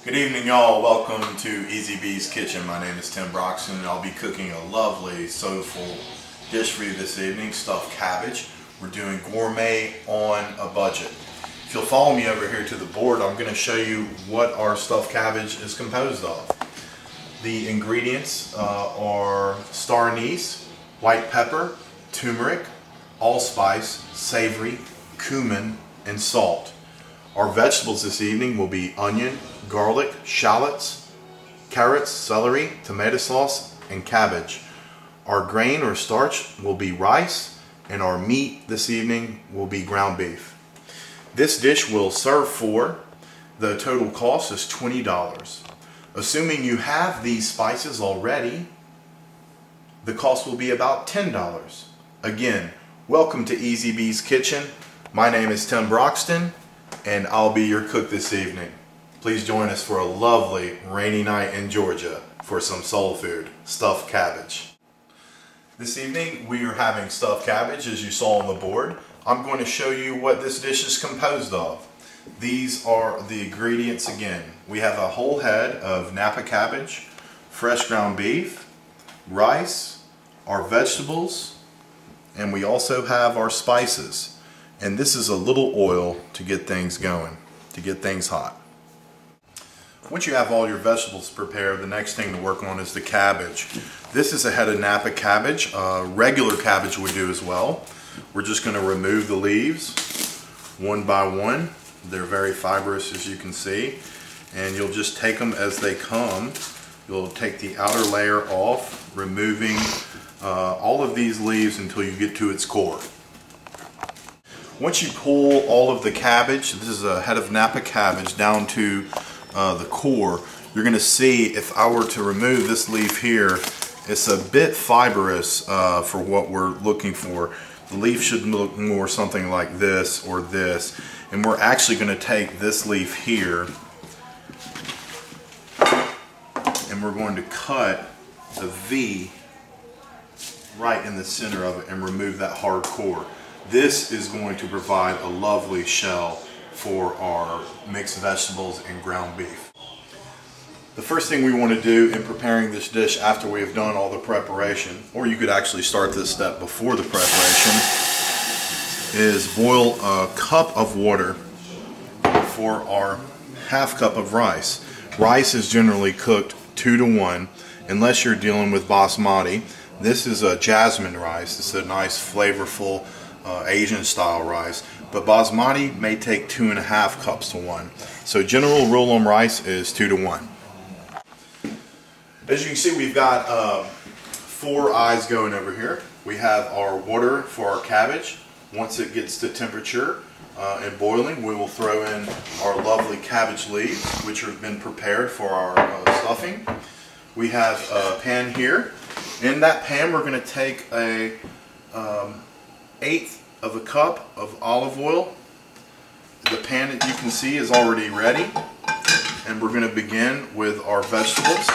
Good evening, y'all. Welcome to Easy B's Kitchen. My name is Tim Broxton and I'll be cooking a lovely, soulful dish for you this evening, stuffed cabbage. We're doing gourmet on a budget. If you'll follow me over here to the board, I'm going to show you what our stuffed cabbage is composed of. The ingredients are star anise, white pepper, turmeric, allspice, savory, cumin, and salt. Our vegetables this evening will be onion, garlic, shallots, carrots, celery, tomato sauce, and cabbage. Our grain or starch will be rice, and our meat this evening will be ground beef. This dish will serve for, the total cost is $20. Assuming you have these spices already, the cost will be about $10. Again, welcome to Easy B's Kitchen. My name is Tim Broxton, and I'll be your cook this evening. Please join us for a lovely rainy night in Georgia for some soul food, stuffed cabbage. This evening we are having stuffed cabbage, as you saw on the board. I'm going to show you what this dish is composed of. These are the ingredients again. We have a whole head of Napa cabbage, fresh ground beef, rice, our vegetables, and we also have our spices. And this is a little oil to get things going, to get things hot. Once you have all your vegetables prepared, the next thing to work on is the cabbage. This is a head of Napa cabbage. Regular cabbage would do as well. We're just going to remove the leaves one by one. They're very fibrous, as you can see. And you'll just take them as they come. You'll take the outer layer off, removing all of these leaves until you get to its core. Once you pull all of the cabbage, this is a head of Napa cabbage, down to the core, you're going to see, if I were to remove this leaf here, it's a bit fibrous for what we're looking for. The leaf should look more something like this or this, and we're actually going to take this leaf here and we're going to cut a V right in the center of it and remove that hard core. This is going to provide a lovely shell for our mixed vegetables and ground beef. The first thing we want to do in preparing this dish after we have done all the preparation, or you could actually start this step before the preparation, is boil a cup of water for our half cup of rice. Rice is generally cooked 2 to 1 unless you're dealing with basmati. This is a jasmine rice. It's a nice flavorful Asian style rice, but basmati may take 2.5 cups to 1. So general rule on rice is 2 to 1. As you can see, we've got 4 eyes going over here. We have our water for our cabbage. Once it gets to temperature and boiling, we will throw in our lovely cabbage leaves, which have been prepared for our stuffing. We have a pan here. In that pan, we're going to take a 1/8 of a cup of olive oil. The pan, that you can see, is already ready, and we're going to begin with our vegetables.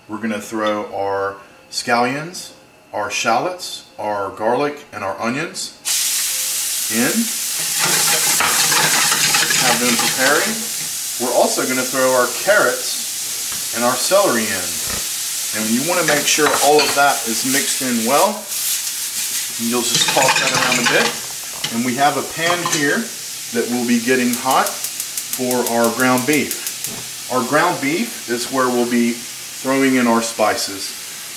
We're going to throw our scallions, our shallots, our garlic, and our onions in. Have them preparing. We're also going to throw our carrots and our celery in, and you want to make sure all of that is mixed in well. And you'll just toss that around a bit. And we have a pan here that will be getting hot for our ground beef. Our ground beef is where we'll be throwing in our spices.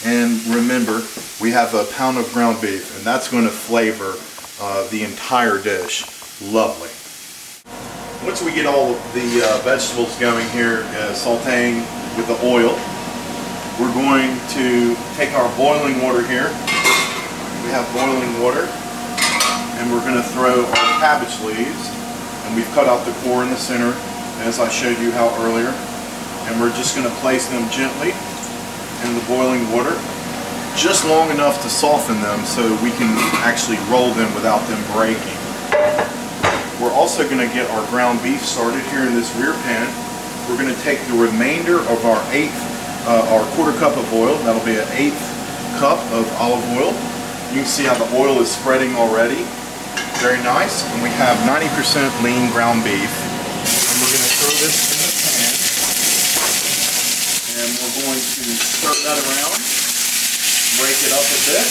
And remember, we have a pound of ground beef, and that's going to flavor the entire dish. Lovely. Once we get all of the vegetables going here, sauteing with the oil, we're going to take our boiling water here. We have boiling water, and we're going to throw our cabbage leaves, and we've cut out the core in the center, as I showed you how earlier, and we're just going to place them gently in the boiling water, just long enough to soften them so we can actually roll them without them breaking. We're also going to get our ground beef started here in this rear pan. We're going to take the remainder of our 1/4 cup of oil. That'll be an 1/8 cup of olive oil. You can see how the oil is spreading already. Very nice. And we have 90% lean ground beef. And we're going to throw this in the pan. we're going to stir that around, break it up a bit.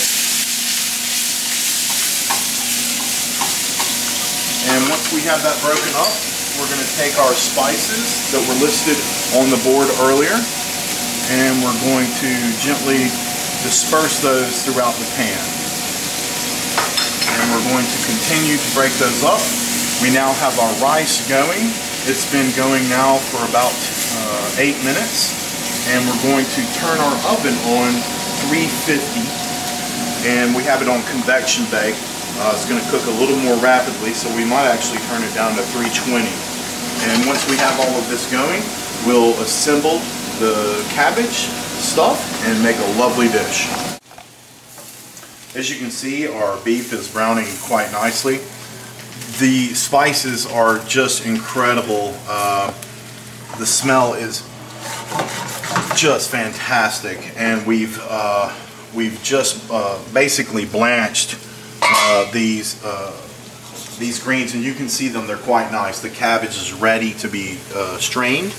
And once we have that broken up, we're going to take our spices that were listed on the board earlier, and we're going to gently disperse those throughout the pan. And we're going to continue to break those up. We now have our rice going. It's been going now for about 8 minutes, and we're going to turn our oven on 350, and we have it on convection bake. It's going to cook a little more rapidly, so we might actually turn it down to 320. And once we have all of this going, we'll assemble the cabbage stuff and make a lovely dish. As you can see, our beef is browning quite nicely. The spices are just incredible. The smell is just fantastic, and we've just basically blanched these greens, and you can see them. They're quite nice. The cabbage is ready to be strained,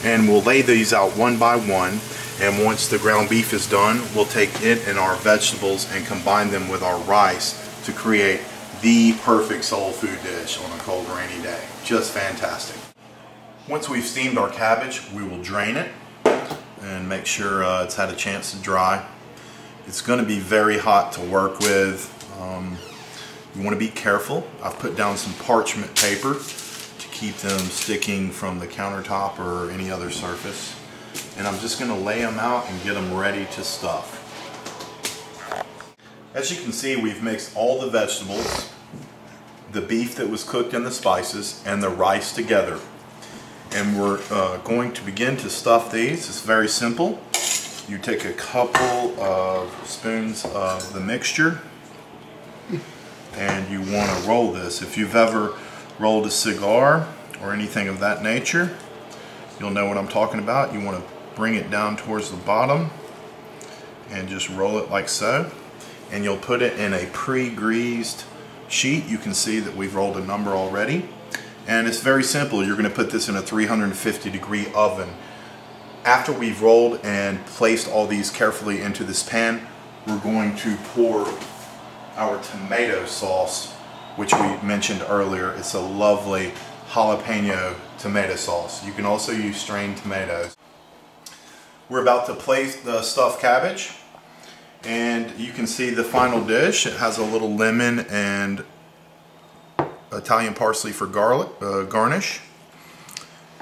and we'll lay these out one by one. And once the ground beef is done, we'll take it and our vegetables and combine them with our rice to create the perfect soul food dish on a cold, rainy day. Just fantastic. Once we've steamed our cabbage, we will drain it and make sure it's had a chance to dry. It's going to be very hot to work with. You want to be careful. I've put down some parchment paper to keep them sticking from the countertop or any other surface. And I'm just going to lay them out and get them ready to stuff. As you can see, we've mixed all the vegetables, the beef that was cooked in the spices, and the rice together. And we're going to begin to stuff these. It's very simple. You take a couple of spoons of the mixture, and you want to roll this. If you've ever rolled a cigar or anything of that nature, you'll know what I'm talking about. You want to bring it down towards the bottom and just roll it like so. And you'll put it in a pre-greased sheet. You can see that we've rolled a number already. And it's very simple. You're going to put this in a 350-degree oven. After we've rolled and placed all these carefully into this pan, we're going to pour our tomato sauce, which we mentioned earlier. It's a lovely jalapeno tomato sauce. You can also use strained tomatoes. We're about to place the stuffed cabbage, and you can see the final dish. It has a little lemon and Italian parsley for garnish.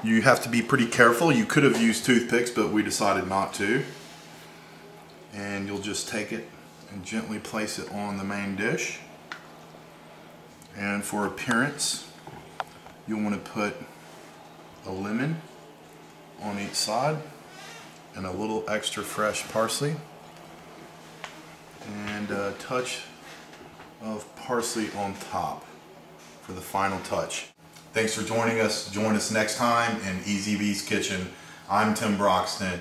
You have to be pretty careful. You could have used toothpicks, but we decided not to. And you'll just take it and gently place it on the main dish. And for appearance, you'll want to put a lemon on each side and a little extra fresh parsley and a touch of parsley on top for the final touch. Thanks for joining us. Join us next time in Easy B's Kitchen. I'm Tim Broxton.